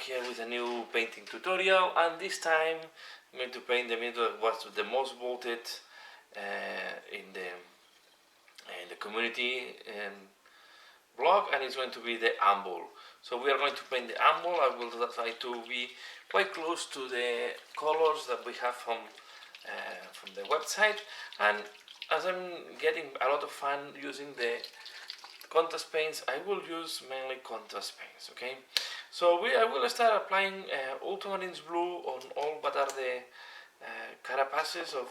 here with a new painting tutorial, and this time I'm going to paint the middle that was the most voted in the community blog, and it's going to be the Ambull. So we are going to paint the Ambull. I will try to be quite close to the colors that we have from the website, and as I'm getting a lot of fun using the contrast paints, I will use mainly contrast paints. Okay, so I will start applying ultramarine blue on all what are the carapaces of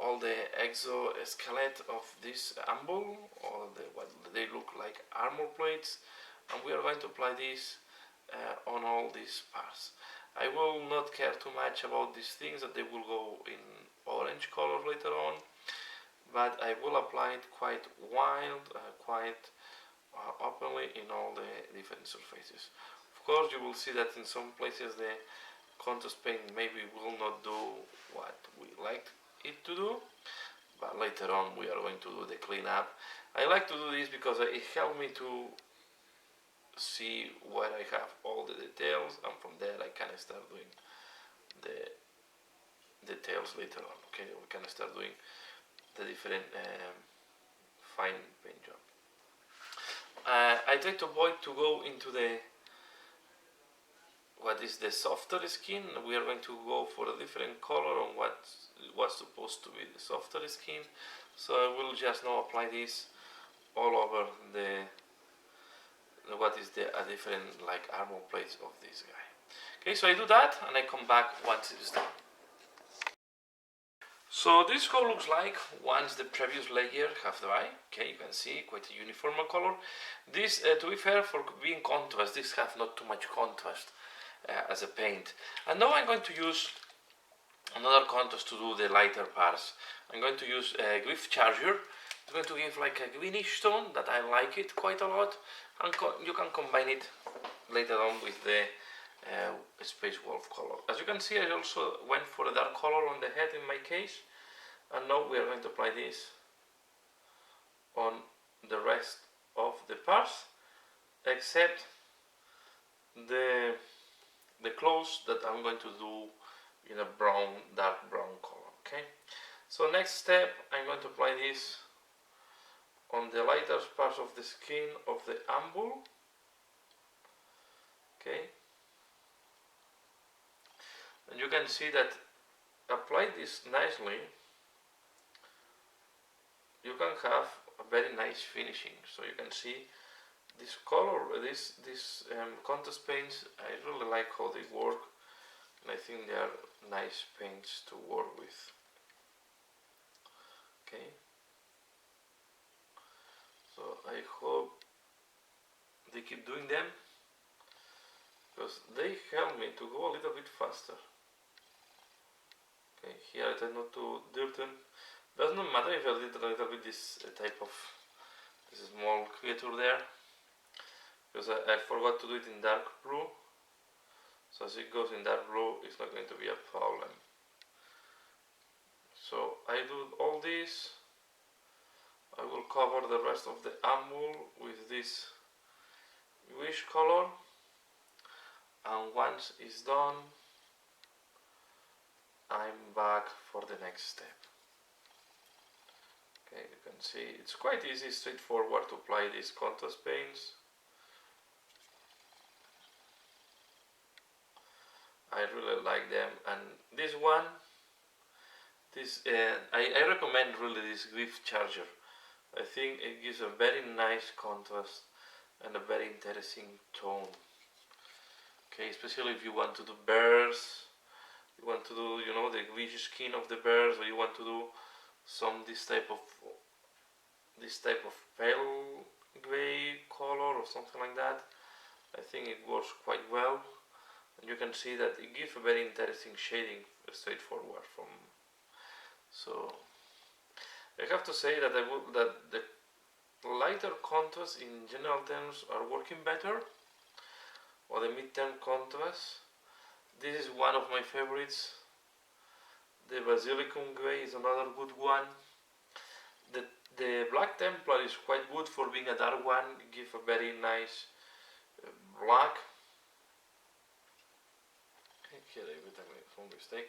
all the exoskeleton of this Ambull, or what they look like armor plates, and we are going to apply this on all these parts. I will not care too much about these things, that they will go in orange color later on, but I will apply it quite wild, quite openly in all the different surfaces. Of course, you will see that in some places the contrast paint maybe will not do what we like it to do, but later on we are going to do the cleanup. I like to do this because it helps me to see where I have all the details, and from there I can start doing the details later on. Okay, we can start doing the different fine paint job. I try to avoid to go into what is the softer skin. We are going to go for a different color on what was supposed to be the softer skin. So I will just now apply this all over what is a different like armor plates of this guy. Okay, so I do that and I come back once it's done. So this is how it looks like once the previous layer have dried. Okay, you can see quite a uniform color. This, to be fair, for being contrast, this have not too much contrast as a paint. And now I'm going to use another contrast to do the lighter parts. I'm going to use a Griff Charger. It's going to give like a greenish tone that I like it quite a lot, and you can combine it later on with the Space Wolf color. As you can see, I also went for a dark color on the head in my case, and now we are going to apply this on the rest of the parts, except the clothes that I'm going to do in a brown, dark brown color. Okay, so next step, I'm going to apply this on the lighter parts of the skin of the Ambull. Okay, and you can see that apply this nicely, you can have a very nice finishing. So you can see this color, this contrast paints, I really like how they work, and I think they are nice paints to work with. Okay, so I hope they keep doing them, because they help me to go a little bit faster. Okay, here I try not to dirten. Does not matter if I did a little bit this type of this small creature there, because I forgot to do it in dark blue. So as it goes in dark blue, it's not going to be a problem. So I do all this. I will cover the rest of the Ambull with this wish color, and once it's done, I'm back for the next step. Okay, you can see it's quite easy, straightforward to apply these contrast paints. I really like them, and this one, I recommend really this Griff Charger. I think it gives a very nice contrast and a very interesting tone. Okay, especially if you want to do bears, you want to do, you know, the greenish skin of the bears, or you want to do this type of pale gray color or something like that. I think it works quite well, and you can see that it gives a very interesting shading, straightforward from. So I have to say that that the lighter contrasts in general terms are working better, or the mid-term contrast. This is one of my favorites. The Basilicum Grey is another good one. The Black Templar is quite good for being a dark one. It gives a very nice black. here I made a small mistake.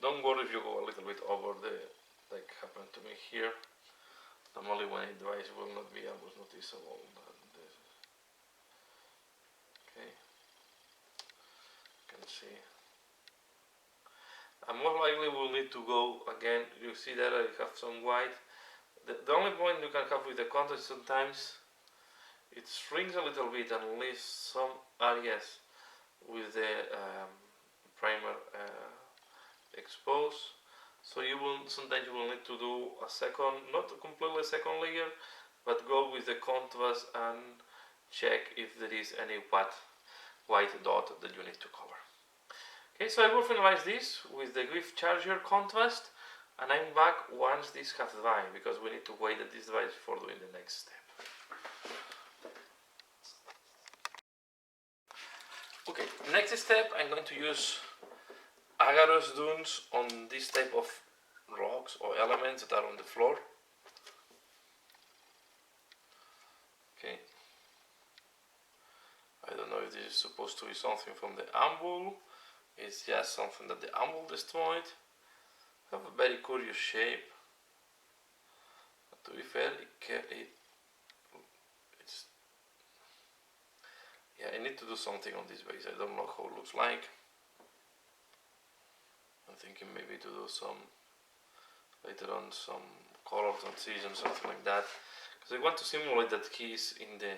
Don't worry if you go a little bit over the, like happened to me here. Normally when I device will not be almost noticeable. Okay, you can see. And most likely we'll need to go again. You see that I have some white. The only point you can have with the contrast sometimes it shrinks a little bit and leaves some areas with the primer exposed. So sometimes you will need to do a second, not completely second layer, but go with the contrast and check if there is any white dot that you need to cover. Okay, so I will finalize this with the GWIF charger contrast, and I'm back once this has dried, because we need to wait at this dries before doing the next step. Okay, next step I'm going to use agarose dunes on this type of rocks or elements that are on the floor. Okay, I don't know if this is supposed to be something from the Ambull. It's just something that the Ambull destroyed. Have a very curious shape. But to be fair, it's yeah. I need to do something on this base. I don't know how it looks like. I'm thinking maybe to do some later on some color transition, something like that, because I want to simulate that he's in the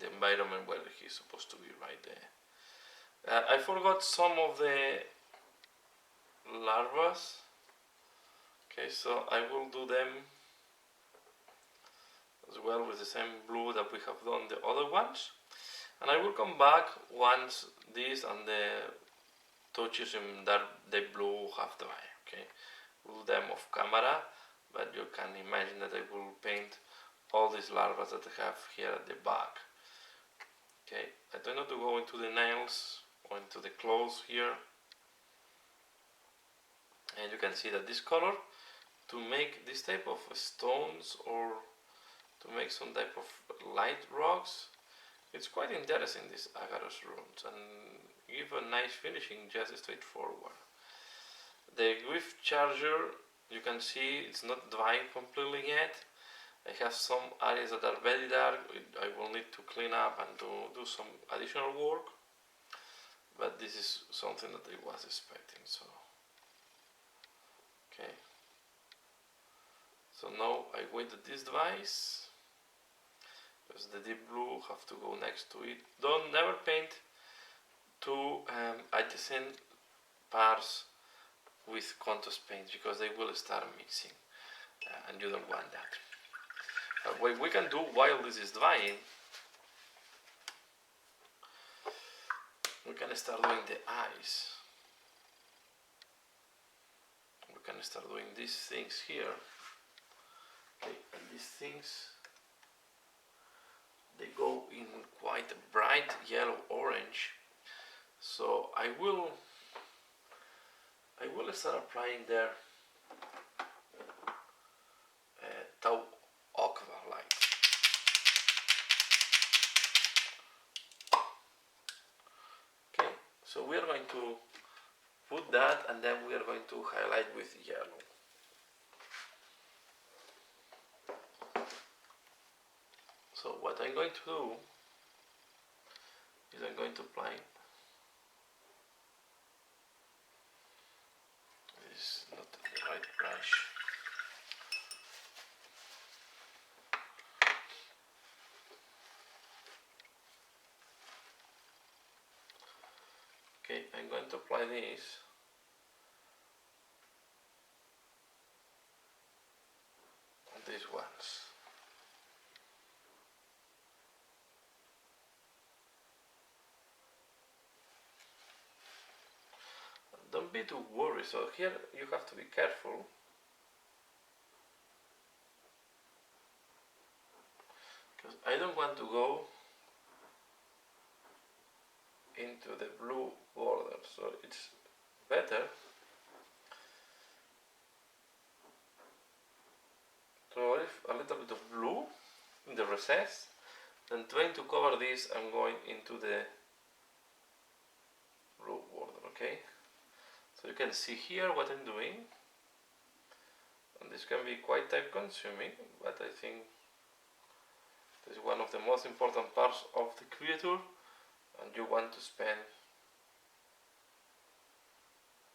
environment where he's supposed to be right there. I forgot some of the larvae. Okay, so I will do them as well with the same blue that we have done the other ones, and I will come back once this and the touches in that the blue have dried. Okay, we'll do them off camera, but you can imagine that I will paint all these larvae that I have here at the back. Okay, I try not to go into the nails or into the clothes here, and you can see that this color, to make this type of stones or to make some type of light rocks, it's quite interesting, these agarose runes, and give a nice finishing, just straightforward. The GWIF charger, you can see it's not dry completely yet. I have some areas that are very dark. I will need to clean up and to do some additional work, but this is something that I was expecting. So okay, so now I wait that this dries, because the deep blue have to go next to it. Never paint two adjacent parts with contrast paints, because they will start mixing, and you don't want that. What we can do while this is drying, we can start doing the eyes. We can start doing these things here. Okay, and these things, they go in quite a bright yellow orange. So I will start applying there tau aqua light. Okay, so we are going to put that, and then we are going to highlight with yellow. So what I'm going to do is I'm going to apply this, not the right brush. Okay, I'm going to apply this on these ones. Don't be too worried. So here you have to be careful, because I don't want to go into the blue border, so it's better to leave a little bit of blue in the recess than trying to cover this and going into the Okay, so you can see here what I'm doing, and this can be quite time consuming, but I think this is one of the most important parts of the creator, and you want to spend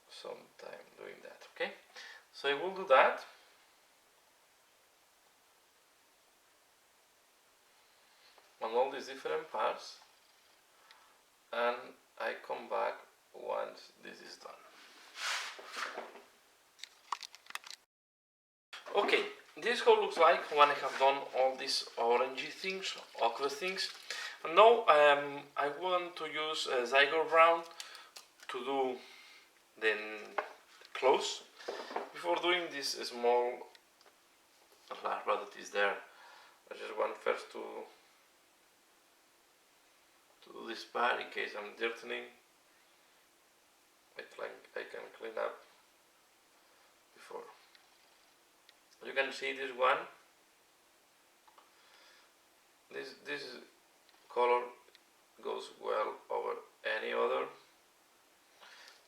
some time doing that. Okay, so I will do that. On all these different parts, and I come back once this is done. Okay, this is how it looks like when I have done all these orangey things, ochre things. And now I want to use Zygo Brown to do the close. Before doing this small larva that is there, I just want first to do this part in case I'm dirtying. I can clean up before. You can see this one. This color goes well over any other.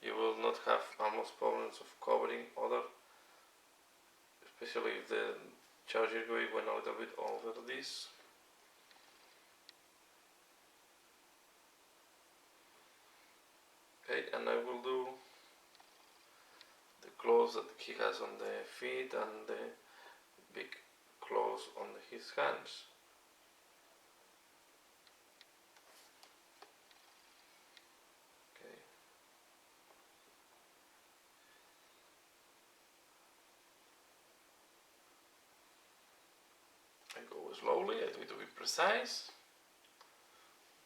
You will not have almost problems of covering other, especially if the charger gray went a little bit over this. Okay, and I will do the claws that he has on the feet and the big claws on his hands. Okay. I go slowly, I try to be precise,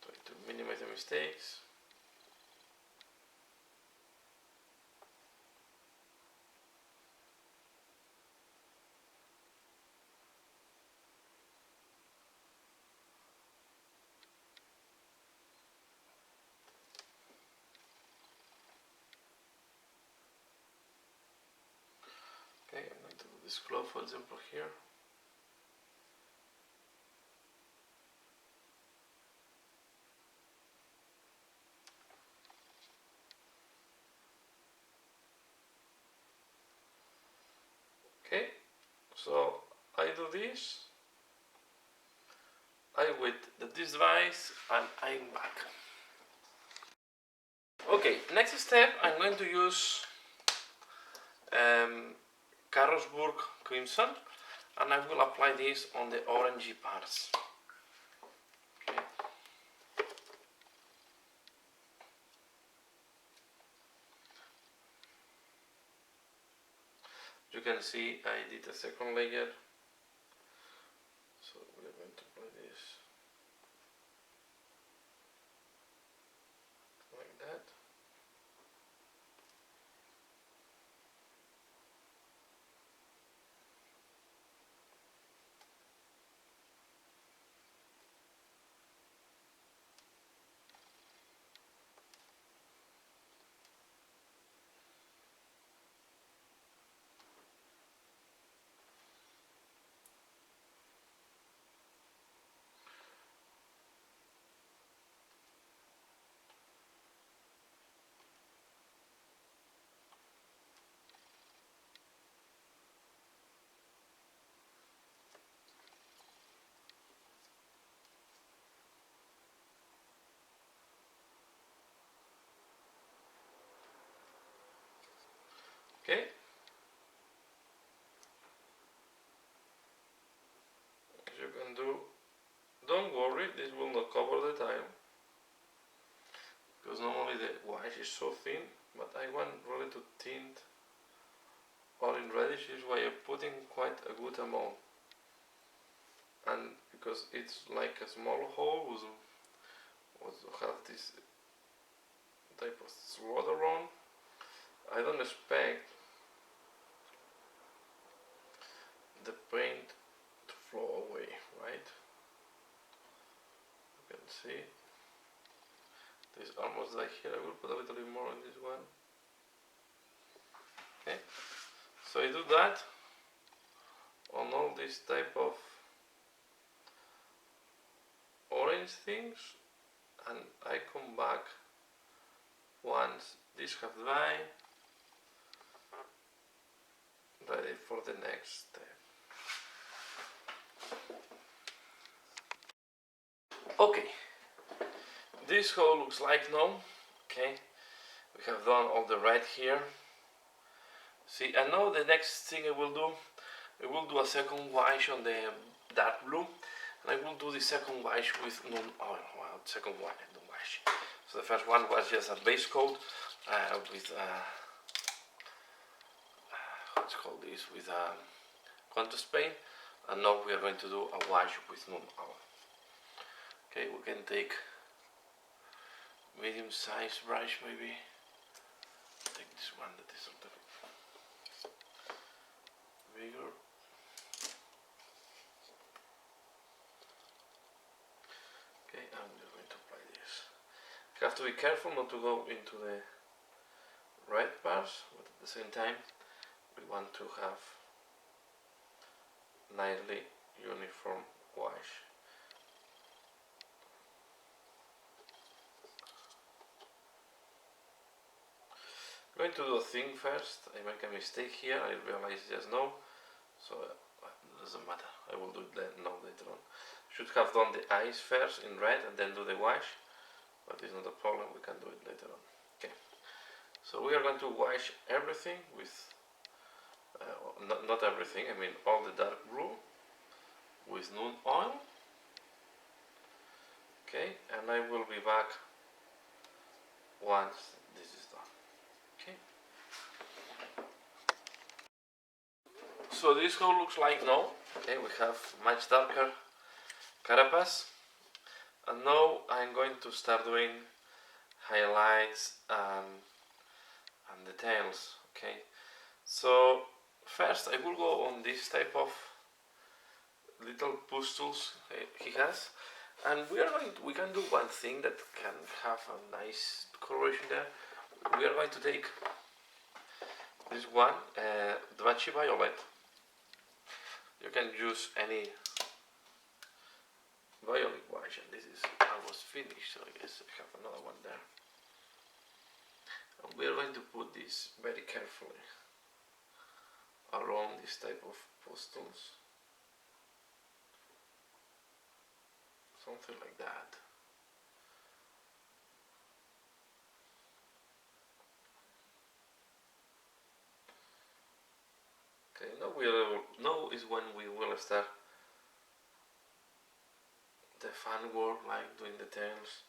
try to minimize the mistakes. Okay, I'm going to do this claw for example here. Okay, so I do this, I wait that this dries, and I'm back. Okay, next step I'm going to use Carlsberg Crimson, and I will apply this on the orangey parts. Okay. You can see I did a second layer, so we're going to apply this like that. Okay. As you can do, don't worry, this will not cover the tile, because normally the white is so thin, but I want really to tint orange reddish, is why I'm putting quite a good amount. And because it's like a small hole, also have this type of slaughter on, I don't expect the paint to flow away, right? You can see this almost like here. I will put a little bit more on this one. Okay, so I do that on all this type of orange things, and I come back Once this have dry, ready for the next step. Okay, this hole looks like now. Okay, we have done all the red here. See, and now the next thing I will do a second wash on the dark blue, and I will do the second wash with non-oil. Well, second one, no wash. So the first one was just a base coat with let's call this with a contrast paint, and now we are going to do a wash with non-oil. Okay, we can take medium-sized brush maybe. Take this one that is a little bit bigger. Okay, and we're going to apply this. You have to be careful not to go into the red parts, but at the same time we want to have nicely uniform wash. I'm going to do a thing first. I make a mistake here, I realize just now, so it doesn't matter, I will do it now later on. Should have done the eyes first in red and then do the wash, but it's not a problem, we can do it later on. Okay, so we are going to wash everything with, not everything, I mean all the dark blue with non-oil. Okay, and I will be back once this is done. Okay. So this hole looks like now. Okay, we have much darker carapace, and now I'm going to start doing highlights and details. Okay, so first I will go on this type of little pustules he has, and we can do one thing that can have a nice coloration there. We are going to take this one, Dvachi Violet. You can use any violet wash, and this is almost finished, so I guess I have another one there. And we are going to put this very carefully around this type of pustules. Something like that. Okay, now is when we will start the fun work, like doing the tails.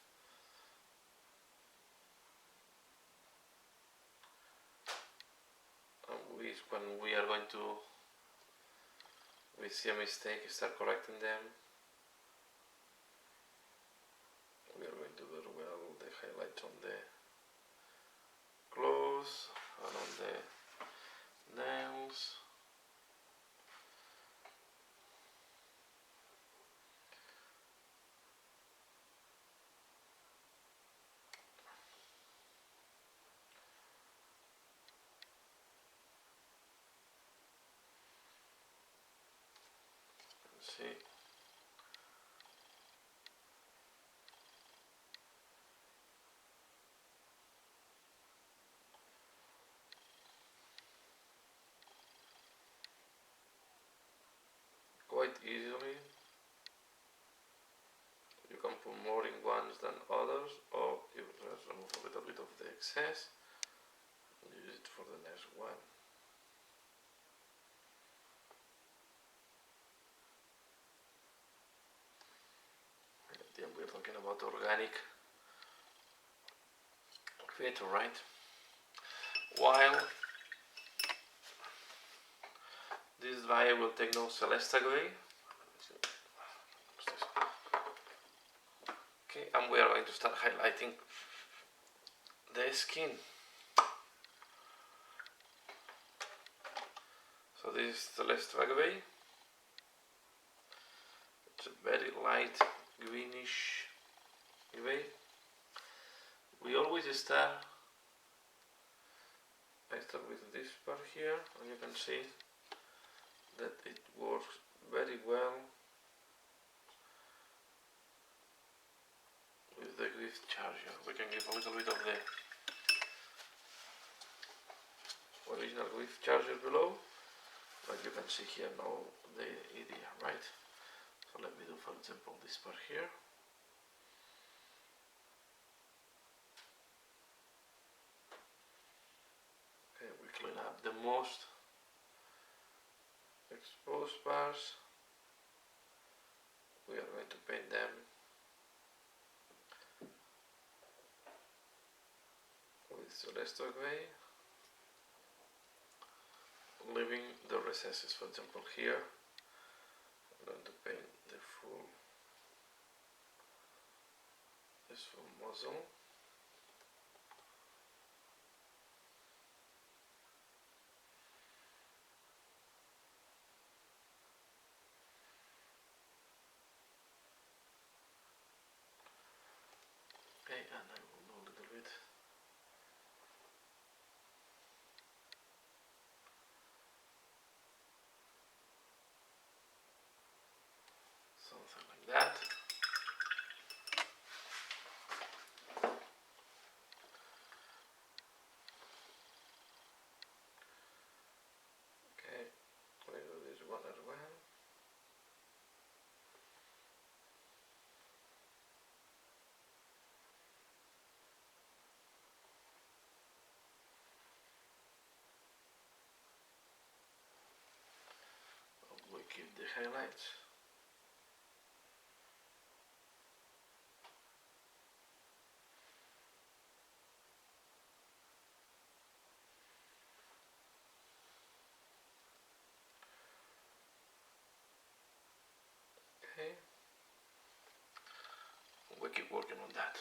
And when we are going to, we see a mistake, start correcting them. We are going to do well the highlight on the clothes and on the nails. See. Quite easily. You can put more in ones than others, or you just remove a little bit of the excess and use it for the next one. Then we're talking about organic creator, right? While this dry will take no Celesta Gray. Okay, and we are going to start highlighting the skin. So this is Celesta Gray. It's a very light greenish gray. We always start. I start with this part here, and you can see that it works very well with the grid charger. We can give a little bit of the original with charger below, but you can see here now the idea, right? So let me do, for example, this part here. Okay, we clean up the most exposed parts. We are going to paint them with Celeste gray, leaving the recesses. For example, here I'm going to paint this full muzzle. Okay, and I will do a little bit something like that. Okay, we do this one as well. We keep the highlights. Okay, we keep working on that.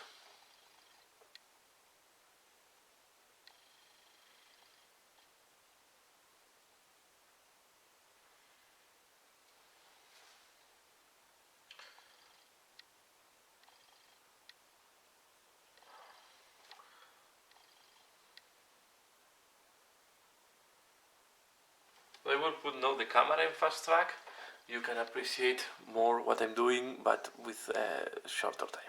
I will put now the camera in fast track. You can appreciate more what I'm doing, but with a shorter time.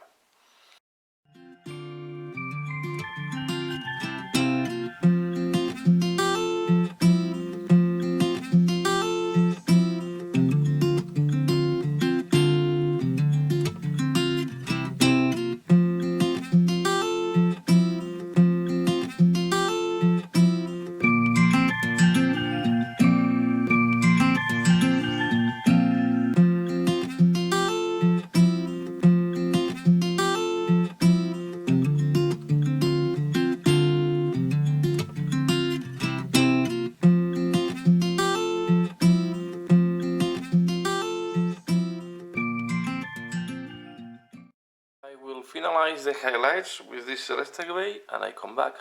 I will finalize the highlights with this Celeste gray and I come back.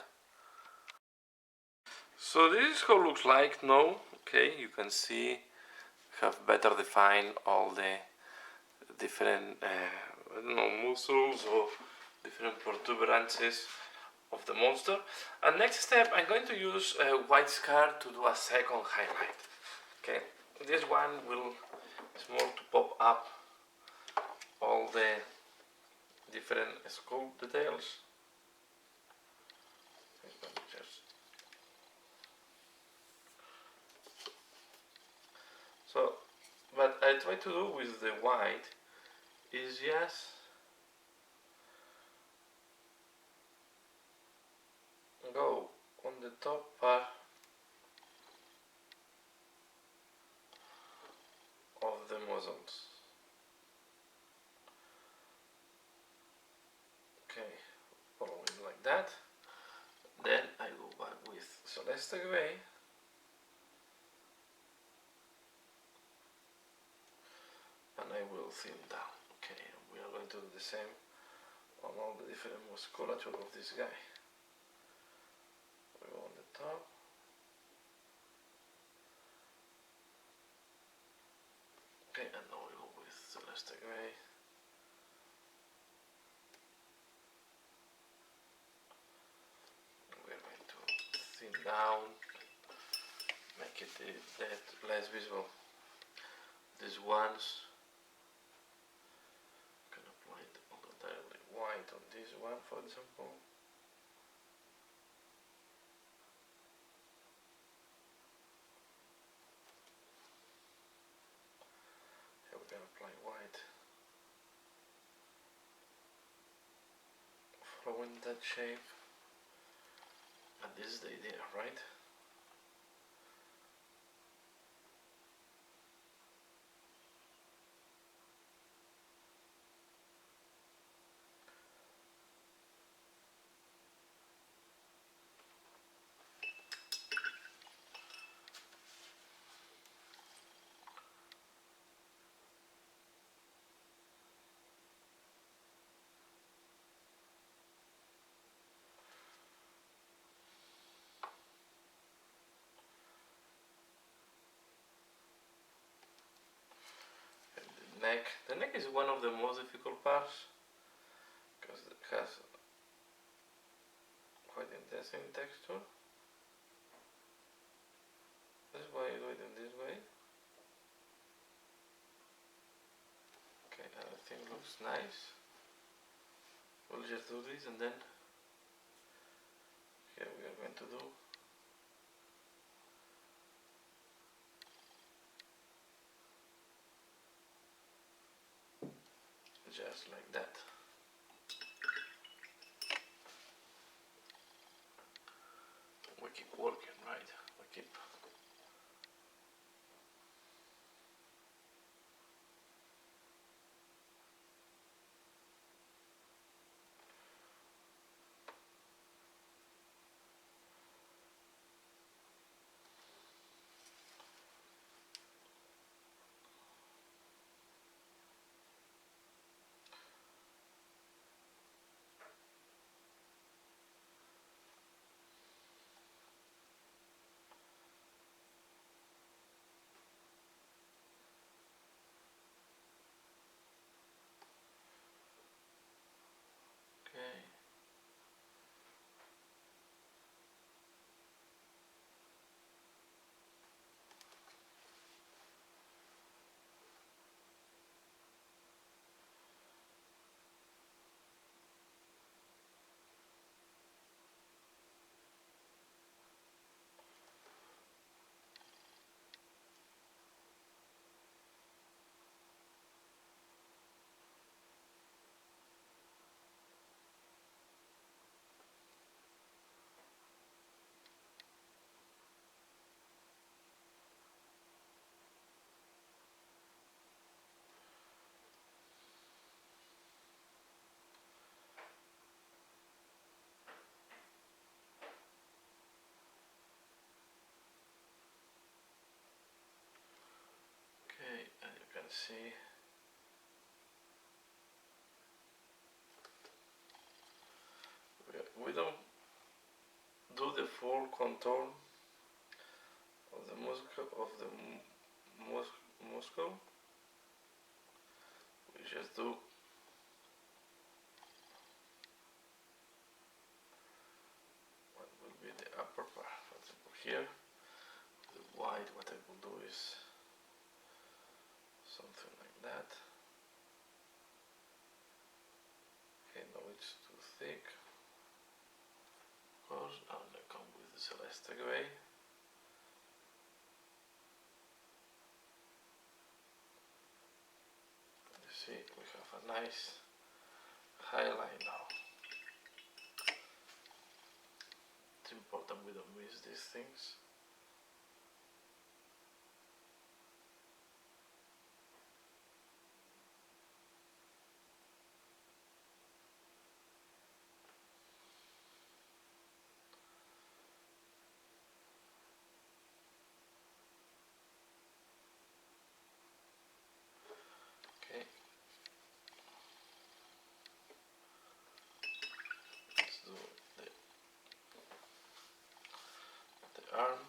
So this is how it looks like now. Okay, you can see have better defined all the different I don't know, muscles or different protuberances of the monster. And next step, I'm going to use a white scar to do a second highlight. Okay, this one is more to pop up all the different skull details. So, what I try to do with the white is just go on the top part of the muzzles. Okay, following like that. Then I go back with Celeste gray and I will thin down. Okay, we are going to do the same on all the different musculature of this guy. We go on the top. Okay, and now we go with Celeste gray. We are going to thin down, make it less visible. These ones can apply it entirely white on this one, for example. following that shape, and this is the idea, right? The neck is one of the most difficult parts because it has quite interesting texture. That's why I do it in this way. Okay, everything looks nice. We'll just do this, and then here we are going to do just like that. We keep working, right? We keep. Okay. Okay, and you can see we don't do the full contour of the muscle. We just do what will be the upper part. For example, here, the white. What I will do is something like that. Okay, now it's too thick. Of course, I'm gonna come with the Celeste gray. You see, we have a nice highlight now. It's important we don't miss these things. Okay. Let's do the arm.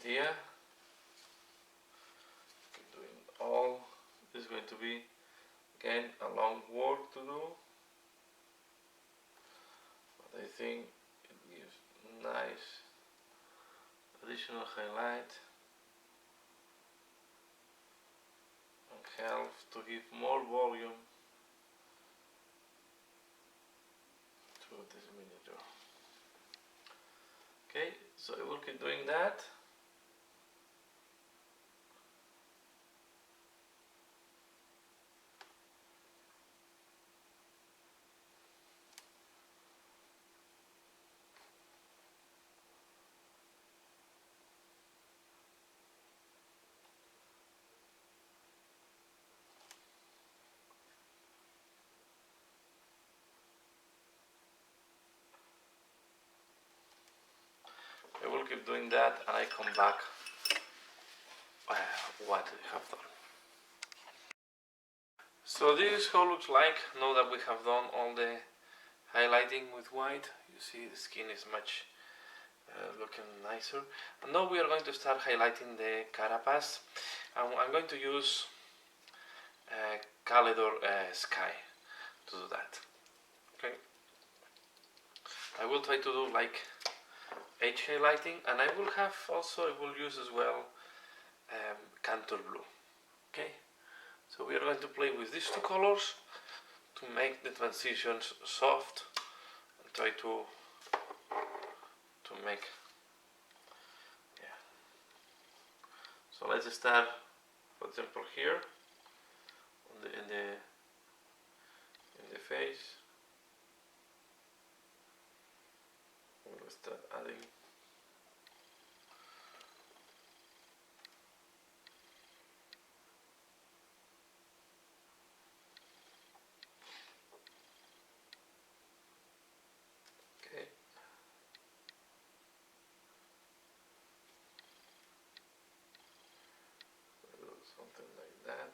idea. Keep doing all. This is going to be again a long work to do, but I think it gives nice additional highlight and helps to give more volume to this miniature. Okay, so I will keep doing that. I will keep doing that and I come back what I have done. So this is how it looks like now that we have done all the highlighting with white. You see the skin is much looking nicer. And now we are going to start highlighting the carapace. I'm going to use Calidor Sky to do that. Okay. I will try to do like edge highlighting, and I will have also, I will use as well Cantor Blue. Okay, so we are going to play with these two colors to make the transitions soft and try to make, yeah. So let's start, for example, here on in the face. We'll start adding. Okay. We'll do something like that.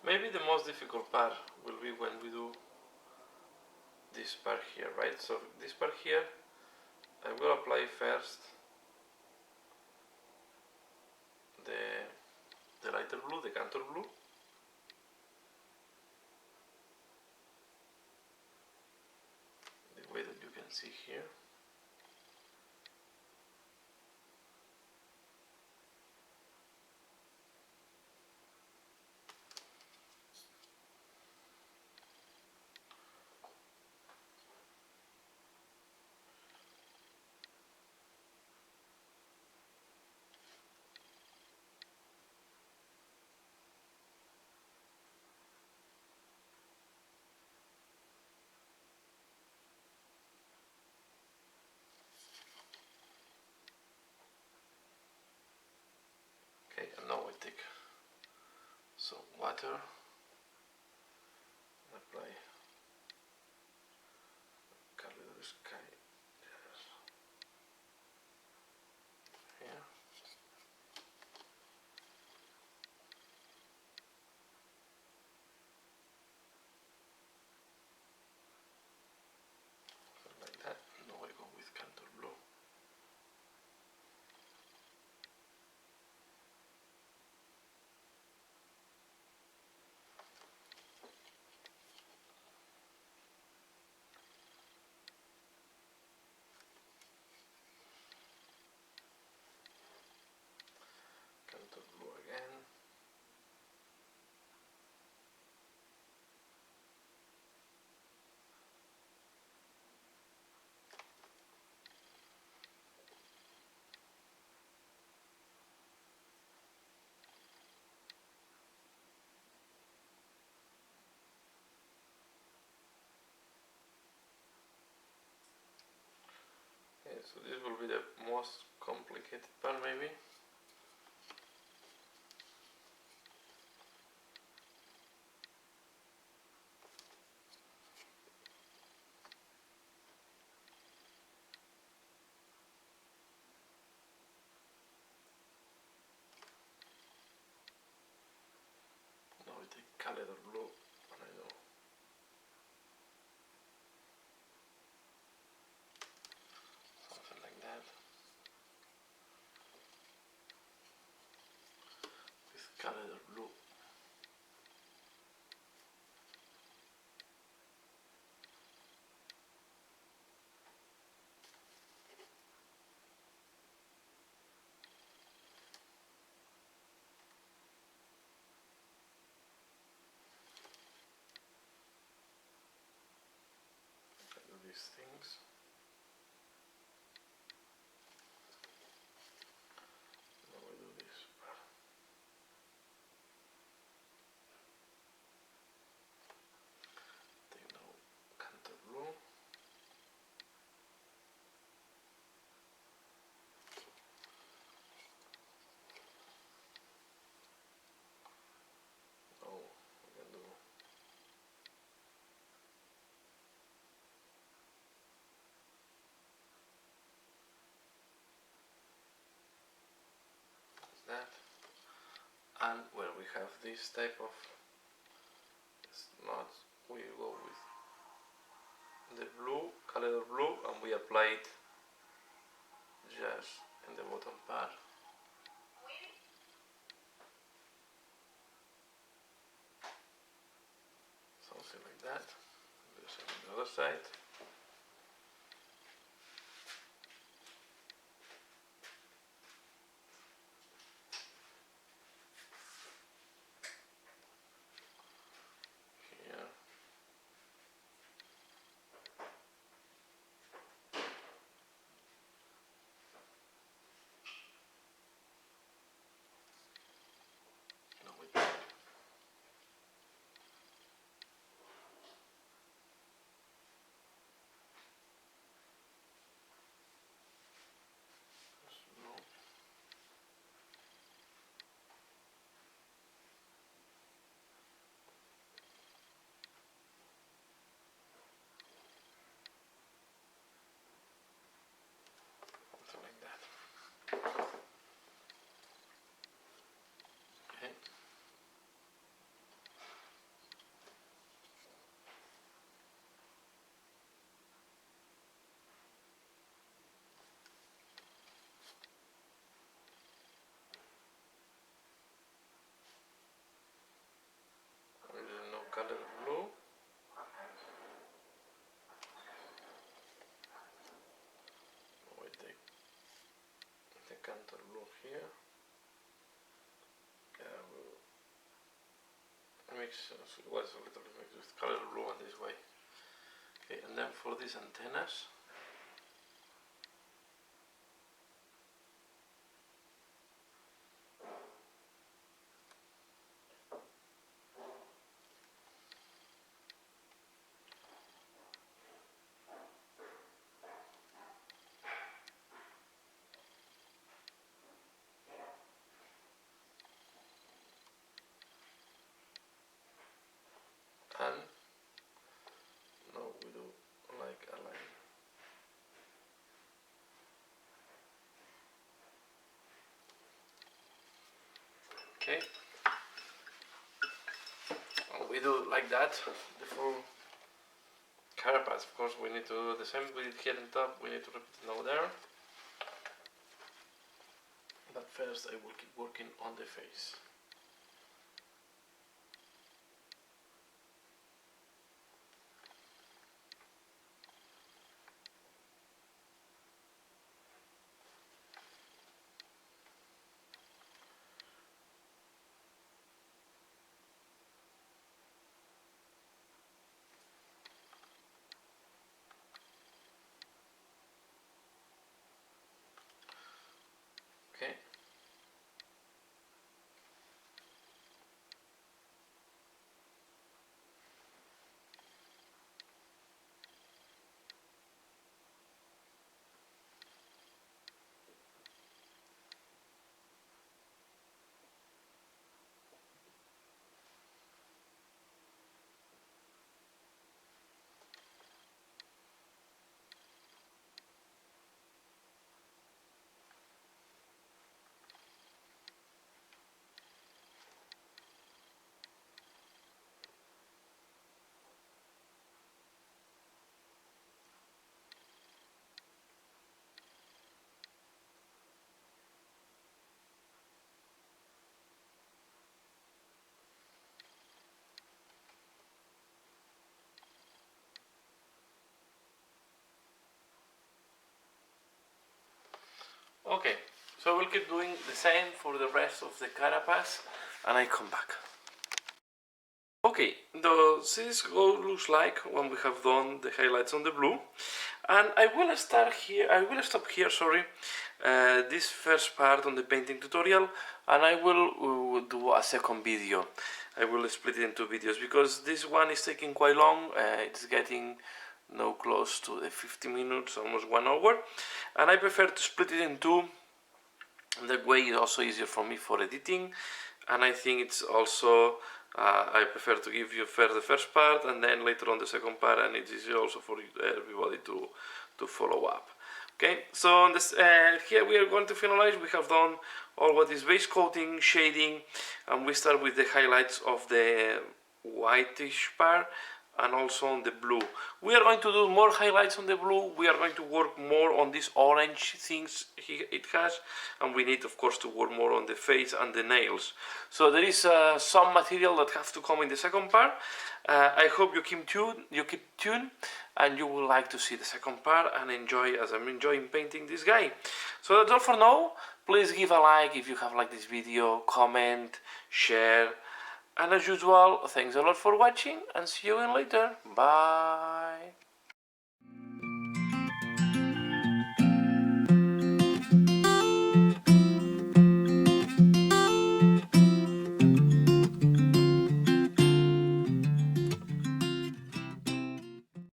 Maybe the most difficult part will be when we do this part here, right? So this part here, I will apply first the lighter blue, the Cantor Blue. The way that you can see here. So this will be the most complicated part maybe. Now we take colored blue and I do something like that with colored blue. Do these things. Now we do this. Take now Cantor blue. Now we can do that. And when we have this type of knots, we go with the blue, colored blue, and we apply it just in the bottom part. Something like that. Do the same on the other side. Here. Now we do blue. Something like that. Okay. With no color blue. We take the Cantor blue here. We'll mix, so it was a little mix with color blue in this way. Okay, and then for these antennas, and now we do like a line. Okay, and we do like that the full carapace. Of course, we need to do the same we did here on top. We need to repeat it now there. But first, I will keep working on the face. Okay. Okay, so we'll keep doing the same for the rest of the carapace and I come back. Okay, this is what it looks like when we have done the highlights on the blue, and I will stop here, sorry, this first part on the painting tutorial, and I will do a second video. I will split it into videos because this one is taking quite long. It's getting now close to the 50 minutes, almost 1 hour, and I prefer to split it in two. That way it's also easier for me for editing, and I think it's also I prefer to give you first the first part and then later on the second part, and it's easier also for everybody to follow up. Okay, so on this, here we are going to finalize. We have done all what is base coating, shading, and we start with the highlights of the whitish part and also on the blue. We are going to do more highlights on the blue. We are going to work more on these orange things it has, and we need of course to work more on the face and the nails. So there is some material that has to come in the second part. I hope you keep tuned and you will like to see the second part and enjoy as I'm enjoying painting this guy. So that's all for now. Please give a like if you have liked this video, comment, share. And as usual, thanks a lot for watching and see you in later. Bye.